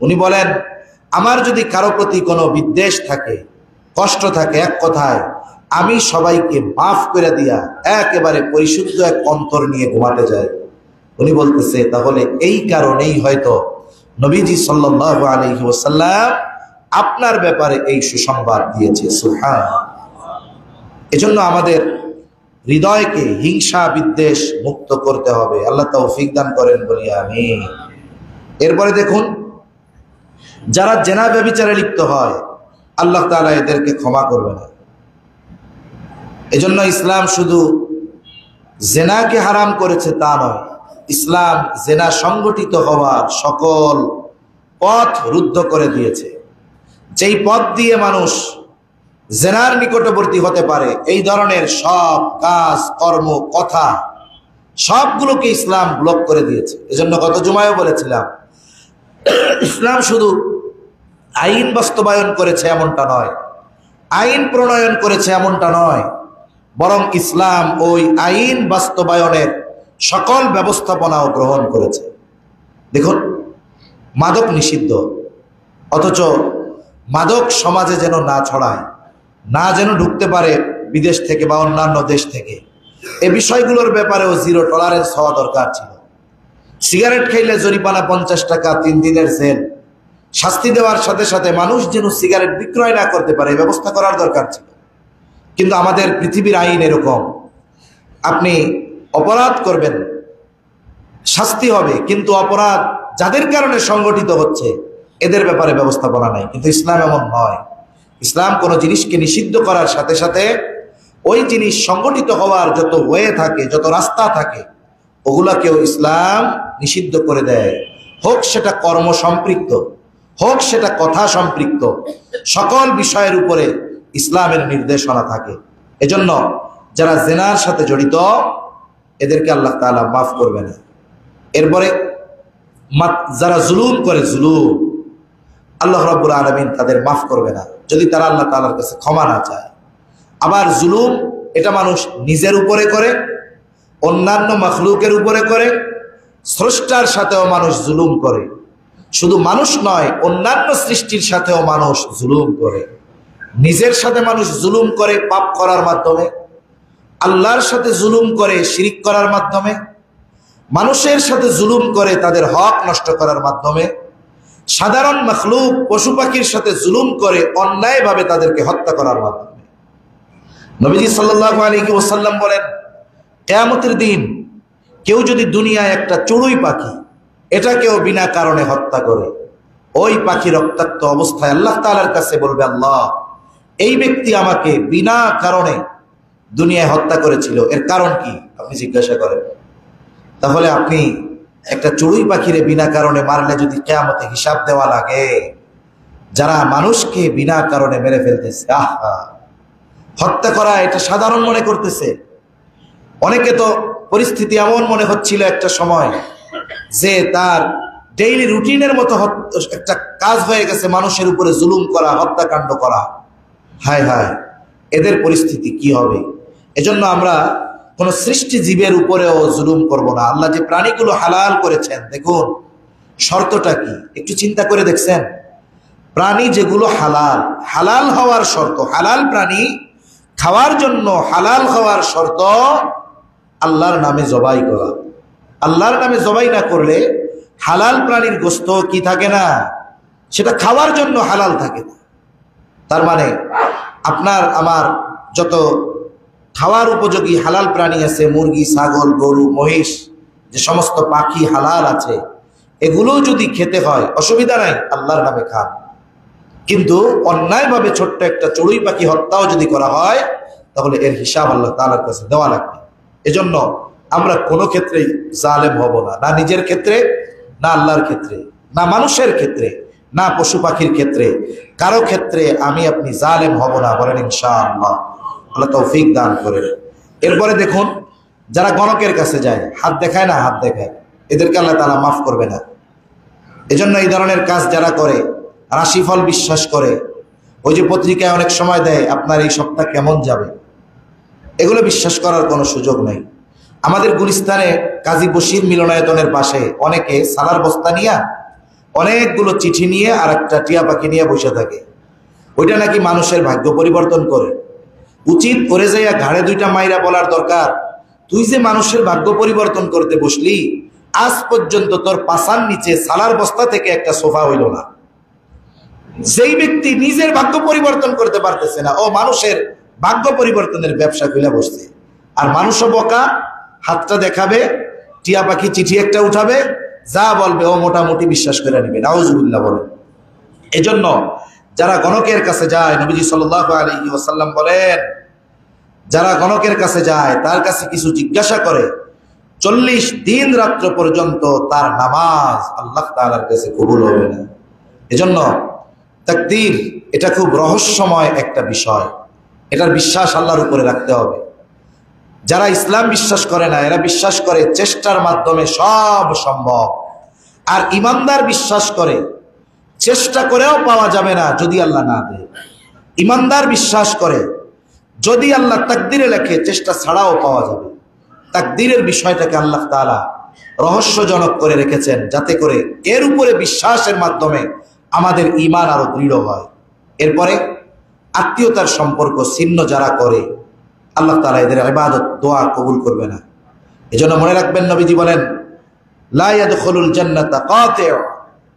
উনি বলেন, আমার যদি কারো প্রতি কোনো বিদ্বেষ থাকে, কষ্ট থাকে, এক কথায় আমি সবাইকে মাফ করে দিয়া একেবারে পরিশুদ্ধ এক অন্তর নিয়ে ঘুমাতে যাই। উনি বলতেছে, তাহলে এই কারণেই হয়তো নবীজি সাল্লাল্লাহু আলাইহি ওয়াসাল্লাম আপনার ব্যাপারে এই সুসংবাদ দিয়েছে। সুবহানাল্লাহ। এজন্য আমাদের হৃদয়কে হিংসা বিদ্বেষ মুক্ত করতে হবে। আল্লাহ তৌফিক দান করেন, বলি আমিন। এরপরে দেখুন, যারা জেনা ব্যভিচারে লিপ্ত হয় আল্লাহ তাআলা এদেরকে ক্ষমা করবে না। এজন্য ইসলাম শুধু জেনাকে হারাম করেছে তা নয়, ইসলাম জেনা সংগঠিত হওয়ার সকল পথ রুদ্ধ করে দিয়েছে। যেই পথ দিয়ে মানুষ জেনার নিকটবর্তী হতে পারে, এই ধরনের সব কাজ কর্ম কথা সবগুলোকে ইসলাম ব্লক করে দিয়েছে। এজন্য গত জুমায়ও বলেছিলাম, ইসলাম শুধু আইন বাস্তবায়ন করেছে এমনটা নয়, আইন প্রণয়ন করেছে এমনটা নয়, বরং ইসলাম ওই আইন বাস্তবায়নের সকল ব্যবস্থাপনাও গ্রহণ করেছে। দেখুন, মাদক নিষিদ্ধ, অথচ মাদক সমাজে যেন না ছড়ায়, না যেন ঢুকতে পারে বিদেশ থেকে বা অন্যান্য দেশ থেকে, এ বিষয়গুলোর ব্যাপারেও 0 টলারেন্স হওয়া দরকার ছিল। সিগারেট খাইলে জরিমানা 50 টাকা, 3 দিনের জেল। শাস্তি দেওয়ার সাথে সাথে মানুষ যেন সিগারেট বিক্রয় না করতে পারে ব্যবস্থা করার দরকার ছিল। কিন্তু আমাদের পৃথিবীর আইন এরকম, আপনি অপরাধ করবেন, শাস্তি হবে, কিন্তু অপরাধ যাদের কারণে সংগঠিত হচ্ছে এদের ব্যাপারে ব্যবস্থাপনা নাই। কিন্তু ইসলাম এমন নয়। ইসলাম কোনো জিনিসকে নিষিদ্ধ করার সাথে সাথে ওই জিনিস সংগঠিত হওয়ার যত ওয়ে থাকে, যত রাস্তা থাকে, ওগুলাকেও ইসলাম নিষিদ্ধ করে দেয়। হোক সেটা কর্ম সম্পৃক্ত, হোক সেটা কথা সম্পৃক্ত, সকল বিষয়ের উপরে ইসলামের নির্দেশনা থাকে। এজন্য যারা জিনার সাথে জড়িত এদেরকে আল্লাহ তাআলা মাফ করবে না। এরপরে যারা জুলুম করে, জুলুম, আল্লাহ রাব্বুল আলামিন তাদের মাফ করবে না যদি তারা আল্লাহ তাআলার কাছে ক্ষমা না চায়। আবার জুলুম এটা মানুষ নিজের উপরে করে, অন্যান্য মাখলুকের উপরে করে, স্রষ্টার সাথেও মানুষ জুলুম করে। শুধু মানুষ নয়, অন্যান্য সৃষ্টির সাথেও মানুষ জুলুম করে। নিজের সাথে মানুষ জুলুম করে পাপ করার মাধ্যমে, আল্লাহর সাথে জুলুম করে শিরিক করার মাধ্যমে, মানুষের সাথে জুলুম করে তাদের হক নষ্ট করার মাধ্যমে, সাধারণ মাখলুক পশু পাখির সাথে জুলুম করে অন্যায়ভাবে তাদেরকে হত্যা করার মাধ্যমে। নবীজি সাল্লাল্লাহু আলাইহি ওয়াসাল্লাম বলেন, কিয়ামতের দিন কেউ যদি দুনিয়ায় একটা চড়ুই পাখি এটাকেও বিনা কারণে হত্যা করে, ওই পাখি রক্তাক্ত অবস্থায় আল্লাহ তাআলার কাছে বলবে, আল্লাহ, এই ব্যক্তি আমাকে বিনা কারণে দুনিয়ায় হত্যা করেছিল, এর কারণ কি আপনি জিজ্ঞাসা করেন। তাহলে আপনি একটা চড়ুই পাখিরে বিনা কারণে মারলে যদি কিয়ামতে হিসাব দেওয়া লাগে, যারা মানুষকে বিনা কারণে মেরে ফেলতেছে, আহা, হত্যা করা এটা সাধারণ মনে করতেছে। অনেকে তো পরিস্থিতি এমন মনে হচ্ছিল একটা সময় যে তার ডেইলি রুটিনের মতো একটা কাজ হয়ে গেছে মানুষের উপরে জুলুম করা, হত্যাকাণ্ড করা। হায় হায়, এদের পরিস্থিতি কি হবে? এজন্য আমরা কোন সৃষ্টি জীবের উপরেও জুলুম করব না। আল্লাহ যে প্রাণীগুলো হালাল করেছেন, দেখুন শর্তটা কি একটু চিন্তা করে দেখছেন? প্রাণী যেগুলো হালাল, হালাল হওয়ার শর্ত, হালাল প্রাণী খাওয়ার জন্য হালাল হওয়ার শর্ত আল্লাহর নামে জবাই করা। আল্লাহর নামে জবাই না করলে হালাল প্রাণীর গোশত কি থাকে না, সেটা খাওয়ার জন্য হালাল থাকে না। তার মানে আপনার আমার যত খাওয়ার উপযোগী হালাল প্রাণী আছে, মুরগি, ছাগল, গরু, মহিষ, যে সমস্ত পাখি হালাল আছে, এগুলো যদি খেতে হয় অসুবিধা নাই, আল্লাহর নামে খান। কিন্তু অন্যায়ভাবে ছোট্ট একটা চড়ুই পাখি হত্যাও যদি করা হয় তাহলে এর হিসাব আল্লাহ তাআলার কাছে দেওয়া লাগবে। এজন্য আমরা কোনো ক্ষেত্রেই জালেম হব না, না নিজের ক্ষেত্রে, না আল্লাহর ক্ষেত্রে, না মানুষের ক্ষেত্রে, না পশু পাখির ক্ষেত্রে, কারো ক্ষেত্রে আমি আপনি জালেম হব না, বলেন ইনশাআল্লাহ। আল্লাহ তৌফিক দান করেন। এরপরে দেখুন, যারা গণকের কাছে যায়, হাত দেখায় না, হাত দেখায়, এদেরকে আল্লাহ তাআলা মাফ করবে না। এজন্য এই ধরনের কাজ যারা করে, রাশিফল বিশ্বাস করে, ওই যে পত্রিকায় অনেক সময় দেয় আপনার এই সপ্তাহ কেমন যাবে, এগুলো বিশ্বাস করার কোনো সুযোগ নেই। আমাদের গুলিস্তানে কাজী বশির মিলনায়তনের পাশে অনেকে সালার বস্তা নিয়ে, অনেকগুলো চিঠি নিয়ে আর একটা টিয়া পাখি নিয়ে বসে থাকে। ওইটা নাকি মানুষের ভাগ্য পরিবর্তন করে। উচিত করে যাইয়া ঘাড়ে দুইটা মাইরা বলার দরকার, তুই যে মানুষের ভাগ্য পরিবর্তন করতে বসলি, আজ পর্যন্ত তোর পাছার নিচে সালার বস্তা থেকে একটা সোফা হইল না। যেই ব্যক্তি নিজের ভাগ্য পরিবর্তন করতে পারতেছে না, ও মানুষের ভাগ্য পরিবর্তনের ব্যবসা খুলে বসছে। আর মানুষও বোকা, হাতটা দেখাবে, টিয়া পাখি চিঠি একটা উঠাবে, যা বলবে ও মোটামুটি বিশ্বাস করে নেবে। নাউজুবিল্লাহ বলে। এজন্য যারা গণকের কাছে যায়, নবীজি সাল্লাল্লাহু আলাইহি ওয়াসাল্লাম বলেন, যারা গণকের কাছে যায়, তার কাছে কিছু জিজ্ঞাসা করে, 40 দিন রাত্র পর্যন্ত তার নামাজ আল্লাহ তাআলার কাছে কবুল হবে না। এজন্য তাকদীর এটা খুব রহস্যময় একটা বিষয়, এটার বিশ্বাস আল্লাহর উপরে রাখতে হবে। যারা ইসলাম বিশ্বাস করে না, এরা বিশ্বাস করে চেষ্টার মাধ্যমে সব সম্ভব। আর ইমানদার বিশ্বাস করে চেষ্টা করেও পাওয়া যাবে না যদি আল্লাহ না দেয়। ইমানদার বিশ্বাস করে যদি আল্লাহ তাকদীরে লেখে চেষ্টা ছাড়াও পাওয়া যাবে। তাকদীরের বিষয়টাকে আল্লাহ তাআলা রহস্যজনক করে রেখেছেন, যাতে করে এর উপরে বিশ্বাসের মাধ্যমে আমাদের ঈমান আরো দৃঢ় হয়। এরপরে আত্মীয়তার সম্পর্ক ছিন্ন যারা করে, আল্লাহ তাআলা এদের ইবাদত, দোয়া কবুল করবে না। এজন্য মনে রাখবেন, নবীজি বলেন, লা ইয়াদখুলুল জান্নাতা কাতি',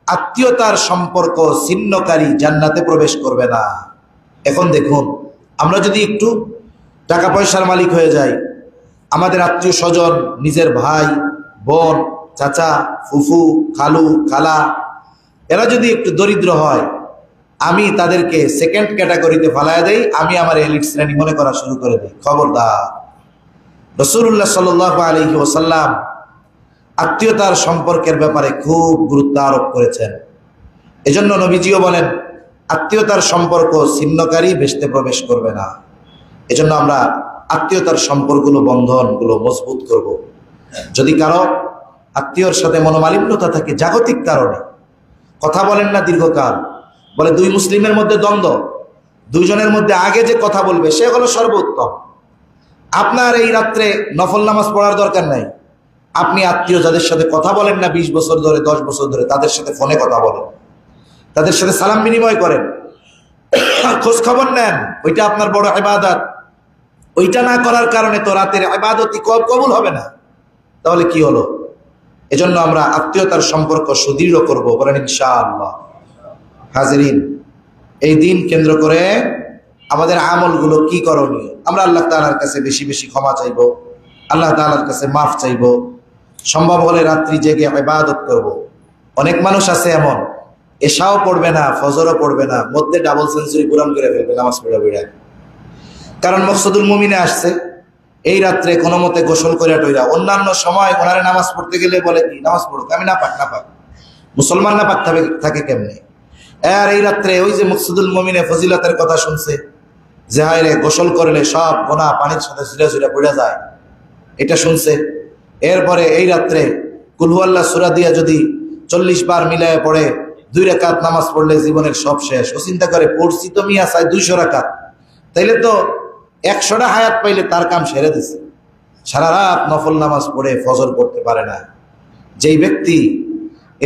আত্মীয়তার সম্পর্ক ছিন্নকারী জান্নাতে প্রবেশ করবে না। এখন দেখুন, আমরা যদি একটু টাকা পয়সার মালিক হয়ে যাই, আমাদের আত্মীয় স্বজন, নিজের ভাই বোন, চাচা, ফুফু, খালু, খালা এরা যদি একটু দরিদ্র হয়, আমি তাদেরকে সেকেন্ড ক্যাটাগরিতে ফালায় দেই, আমি আমার এলিট শ্রেণী মনে করা শুরু করে দিই। খবরদার। রাসূলুল্লাহ সাল্লাল্লাহু আলাইহি ওয়াসাল্লাম আত্মীয়তার সম্পর্কের ব্যাপারে খুব গুরুত্ব আরোপ করেছেন। এজন্য নবীজিও বলেন, আত্মীয়তার সম্পর্ক ছিন্নকারী বেহেশতে প্রবেশ করবে না। এজন্য আমরা আত্মীয়তার সম্পর্কগুলো, বন্ধনগুলো মজবুত করব। যদি কারো আত্মীয়র সাথে মনোমালিন্যতা থাকে জাগতিক কারণে, কথা বলেন না দীর্ঘকাল, বলে দুই মুসলিমের মধ্যে দ্বন্দ্ব, দুইজনের মধ্যে আগে যে কথা বলবে সে হলো সর্বোত্তম। আপনার এই রাত্রে নফল নামাজ পড়ার দরকার নাই। আপনি আত্মীয় যাদের সাথে কথা বলেন না 20 বছর ধরে, 10 বছর ধরে, তাদের সাথে ফোনে কথা বলেন, তাদের সাথে সালাম বিনিময় করেন, খোঁজ খবর নেন। ওইটা আপনার বড় ইবাদত। ওইটা না করার কারণে তো রাতের ইবাদতই কবুল হবে না। তাহলে কি হলো? এজন্য আমরা আত্মীয়তার সম্পর্ক সুদৃঢ় করব, বলেন ইনশাআল্লাহ। হাজিরিন, এই দিন কেন্দ্র করে আমাদের আমলগুলো কি করণীয়? আমরা আল্লাহ তাআলার কাছে বেশি বেশি ক্ষমা চাইব, আল্লাহ তাআলার কাছে মাফ চাইব, সম্ভব হলে রাত্রি জেগে ইবাদত করব। অনেক মানুষ আছে এমন, এশাও পড়বে না, ফজরও পড়বে না, মধ্যে ডাবল সেঞ্চুরি পূরণ করে ফেলবে নামাজ পড়ে বেড়ায়। কারণ মকসুদুল মুমিনে আসছে, এই রাত্রে কোনো মতে গোসল করে টইরা। অন্যান্য সময় ওনারে নামাজ পড়তে গেলে বলে কি, নামাজ পড়ুক, আমি না পাক। মুসলমান না পাক থাকে কেমনে? আর এই রাত্রে ওই যে মকসুদুল মুমিনে ফজিলতের কথা শুনছে, যে হায়রে গোসল করলে সব গোনাহ পানির সাথে ঝুরে ঝুরে পড়ে যায়, এটা শুনছে। এরপরে এই রাত্রে কুল হুয়াল্লাহ সূরা দিয়া যদি 40 বার মিলায় পড়ে, 2 রাকাত নামাজ পড়লে জীবনের সব শেষ। ও চিন্তা করে, পড়ছি তো মিয়া চাই 200 রাকাত, তাইলে তো 100টা হায়াত পাইলে তার কাম সেরে দিছে। সারা রাত নফল নামাজ পড়ে ফজর পড়তে পারে না। যেই ব্যক্তি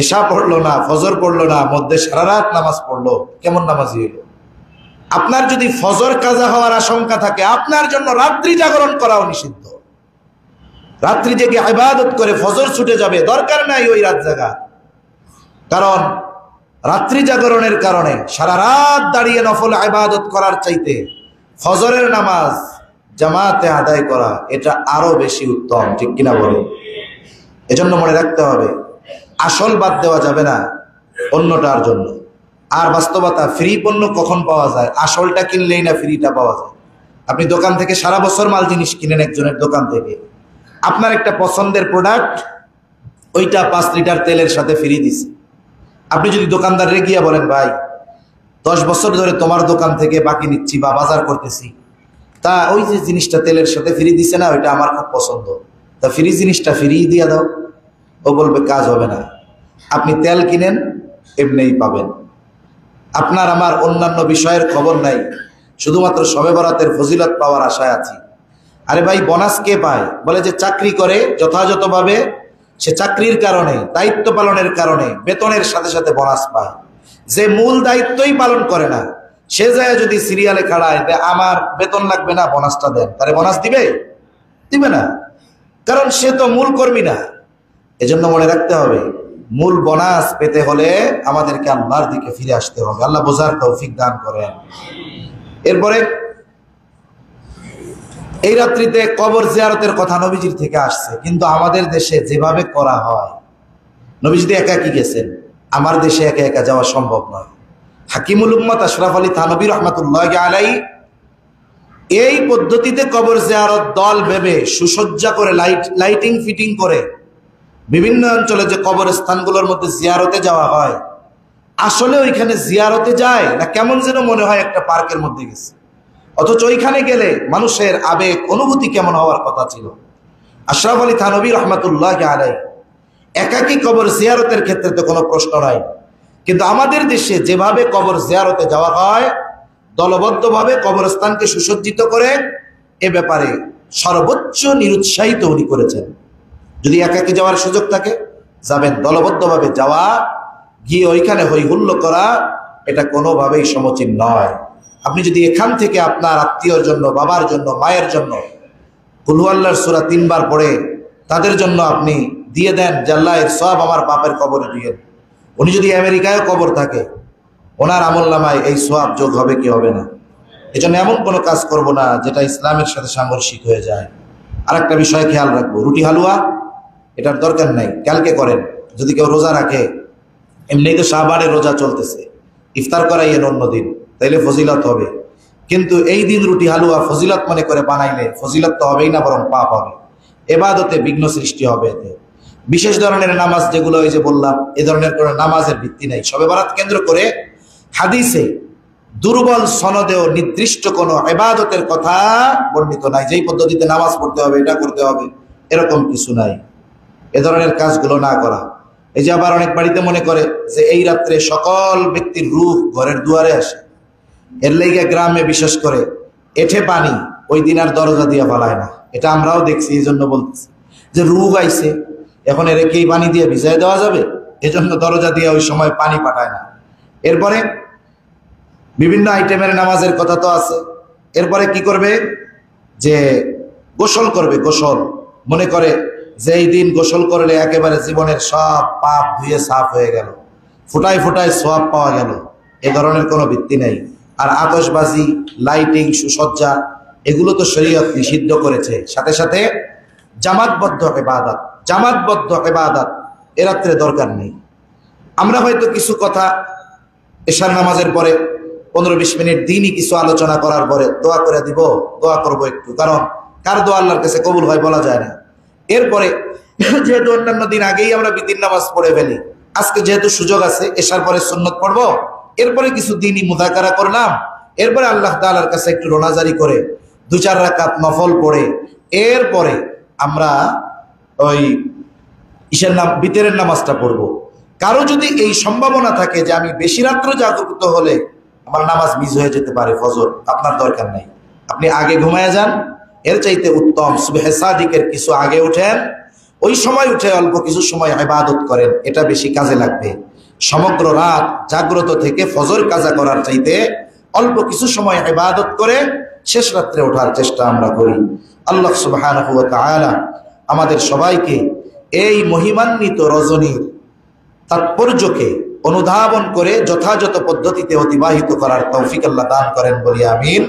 এশা পড়লো না, ফজর পড়লো না, মধ্যে সারা রাত নামাজ পড়লো, কেমন নামাজি হলো? আপনার যদি ফজর কাজা হওয়ার আশঙ্কা থাকে, আপনার জন্য রাত্রি জাগরণ করাও নিষিদ্ধ। রাত্রি জেগে ইবাদত করে ফজর ছুটে যাবে, দরকার নাই ওই রাত জাগা। কারণ রাত্রি জাগরণের কারণে সারা রাত দাঁড়িয়ে নফল ইবাদত করার চাইতে ফজরের নামাজ জামাতে আদায় করা এটা আরো বেশি উত্তম, ঠিক কিনা বলেন? এজন্য মনে রাখতে হবে, আসল বাদ দেওয়া যাবে না অন্যটার জন্য। আর বাস্তবতা, ফ্রি পণ্য কখন পাওয়া যায়? আসলটা কিনলেই না ফ্রিটা পাওয়া যায়। আপনি দোকান থেকে সারা বছর মাল জিনিস কিনেন একজনের দোকান থেকে, আপনার একটা পছন্দের প্রোডাক্ট, ওইটা 5 লিটার তেলের সাথে ফ্রি দিছে। আপনি যদি দোকানদারে গিয়া বলেন, ভাই 10 বছর ধরে তোমার দোকান থেকে বাকি নিচ্ছি বা বাজার করতেছি, তা ওই যে জিনিসটা তেলের সাথে ফ্রি দিছে না, ওইটা আমার খুব পছন্দ, তা ফ্রি জিনিসটা ফ্রি দিয়ে দাও। ও বলবে কাজ হবে না, আপনি তেল কিনেন এমনিই পাবেন। আপনার আমার অন্যান্য বিষয়ের খবর নাই, শুধুমাত্র শবে বরাতের ফজিলত পাওয়ার আশায় আছি। আরে ভাই, বোনাস কে পায়? বলে যে চাকরি করে যথাযথভাবে, সে চাকরির কারণে, দায়িত্ব পালনের কারণে বেতনের সাথে সাথে বোনাস পায়। যে মূল দায়িত্বই পালন করে না, সে যায় যদি সিরিয়ালে খাড়ায়, আমার বেতন লাগবে না, বোনাসটা দেন, তারে বোনাস দিবে না, কারণ সে তো মূল কর্মী না। এজন্য মনে রাখতে হবে, মূল বোনাস পেতে হলে আমাদেরকে আল্লাহর দিকে ফিরে আসতে হবে। আল্লাহ বোঝার তৌফিক দান করেন। এরপরে এই রাত্রিতে কবর জিয়ারতের কথা নবীজির থেকে আসছে, কিন্তু আমাদের দেশে যেভাবে করা হয়, নবীজি একাকি গেছেন, আমার দেশে একা একা যাওয়া সম্ভব নয়। হাকিমুল উম্মত আশরাফ আলী থানভী রহমাতুল্লাহি আলাইহি এই পদ্ধতিতে কবর জিয়ারত দল ভেবে সুসজ্জা করে, লাইটিং ফিটিং করে বিভিন্ন অঞ্চলে যে কবরস্থানগুলোর মধ্যে জিয়ারতে যাওয়া হয়, আসলে ওইখানে জিয়ারতে যায় না কেমন যেন মনে হয় একটা পার্কের মধ্যে গেছে। অথচ ওইখানে গেলে মানুষের আবেগ অনুভূতি কেমন হওয়ার কথা ছিল। আশরাফ আলী থানভী রহমাতুল্লাহি আলাইহি একাকী কবর জিয়ারতের ক্ষেত্রে তো কোনো প্রশ্ন নাই, কিন্তু আমাদের দেশে যেভাবে কবর জিয়ারতে যাওয়া হয়, দলবদ্ধভাবে কবরস্থানকে সুসজ্জিত করে, এ ব্যাপারে সর্বোচ্চ নিরুৎসাহিত উনি করেছেন। যদি একাকী যাওয়ার সুযোগ থাকে যাবেন, দলবদ্ধভাবে যাওয়া, গিয়ে ওইখানে হই হুল্লো করা, এটা কোনোভাবেই সমীচীন নয়। আপনি যদি এখান থেকে আপনার আত্মীয়র জন্য, বাবার জন্য, মায়ের জন্য কুল হুয়াল্লাহর সূরা 3 বার পড়ে তাদের জন্য আপনি দিয়ে দেন, যে আল্লাহ এর সওয়াব আমার বাপের কবরে দিয়েন। উনি যদি আমেরিকায় কবর থাকে, ওনার আমলনামায় এই সওয়াব যোগ হবে কি হবে না? এজন্য এমন কোনো কাজ করব না যেটা ইসলামের সাথে সাংঘর্ষিক হয়ে যায়। আর একটা বিষয় খেয়াল রাখবো, রুটি হালুয়া এটার দরকার নাই, কালকে করেন। যদি কেউ রোজা রাখে, এমনি তো শাবানের রোজা চলতেছে, ইফতার করাইয়েন অন্য দিন, তাইলে ফজিলত হবে। কিন্তু এই দিন রুটি হালুয়া ফজিলত মনে করে বানাইলে ফজিলত তো হবেই না, বরং পাপ হবে, এবাদতে বিঘ্ন সৃষ্টি হবে। এতে বিশেষ ধরনের নামাজ যেগুলো ওই যে বললাম, এ ধরনের কোনো নামাজের ভিত্তি নাই। শবে বরাত কেন্দ্র করে হাদিসে দুর্বল সনদেও নির্দিষ্ট কোনো ইবাদতের কথা বর্ণিত নাই, যেই পদ্ধতিতে নামাজ পড়তে হবে, এটা করতে হবে, এরকম কিছু নাই। এ ধরনের কাজগুলো না করা। এই যে আবার অনেক বাড়িতে মনে করে যে এই রাত্রে সকল ব্যক্তির রূহ ঘরের দুয়ারে আসে, এর লেগে গ্রামে বিশেষ করে এঠে পানি ওই দিন আর দরজা দিয়ে ফালায় না। এটা আমরাও দেখছি, এই জন্য বলতেছি যে রূহ আইছে, এখন এর কি পানি দিয়ে ভিজাই দেওয়া যাবে, এজন্য দরজা দিয়ে ওই সময় পানি পাঠায় না। এরপরে বিভিন্ন আইটেমের নামাজের কথা তো আছে। এরপরে কি করবে, যে গোসল করবে। গোসল মনে করে যে এই দিন গোসল করলে একেবারে জীবনের সব পাপ ধুয়ে সাফ হয়ে গেল, ফুটায় ফুটায় সোয়াব পাওয়া গেল, এ ধরনের কোনো ভিত্তি নেই। আর আতশবাজি, লাইটিং, সুসজ্জা, এগুলো তো শরীয়ত নিষিদ্ধ করেছে। সাথে সাথে জামাতবদ্ধ ইবাদত, জামাতবদ্ধ ইবাদত এ রাত্রে দরকার নেই। আমরা হয়তো কিছু কথা এশার নামাজের পরে 15-20 মিনিট দিনই কিছু আলোচনা করার পরে দোয়া করে দিব, দোয়া করবো একটু, কারণ কার দোয়া আল্লাহর কাছে কবুল হয় বলা যায় না। এরপরে যেহেতু অন্যান্য দিন আগেই আমরা বিতির নামাজ পড়ে ফেলি, আজকে যেহেতু সুযোগ আছে এশার পরে সুন্নত পড়বো, এরপরে কিছু দিনই মুযাকারা করলাম, এরপরে আল্লাহ তাআলার কাছে একটু রোনাজারি করে 2-4 রাকাত নফল পড়ে এরপরে আমরা ওই বিতরের নামাজটা পড়বো। কারো যদি এই সম্ভাবনা থাকে যে আমি বেশি রাত্র জাগ্রত হলে আমার নামাজ মিস হয়ে যেতে পারে ফজর, আপনার দরকার নাই, আপনি আগে ঘুমায় যান। এর চাইতে উত্তম সুবহে সাদিকের কিছু আগে উঠেন, ওই সময় উঠে অল্প কিছু সময় ইবাদত করেন, এটা বেশি কাজে লাগবে। সমগ্র রাত জাগ্রত থেকে ফজর কাজা করার চাইতে অল্প কিছু সময় ইবাদত করে শেষ রাত্রে ওঠার চেষ্টা আমরা করি। আল্লাহ সুবহানাহু ওয়া তাআলা আমাদের সবাইকে এই মহিমান্বিত রজনীর তাৎপর্যকে অনুধাবন করে যথাযথ পদ্ধতিতে অতিবাহিত করার তৌফিক আল্লাহ দান করেন বলি আমিন।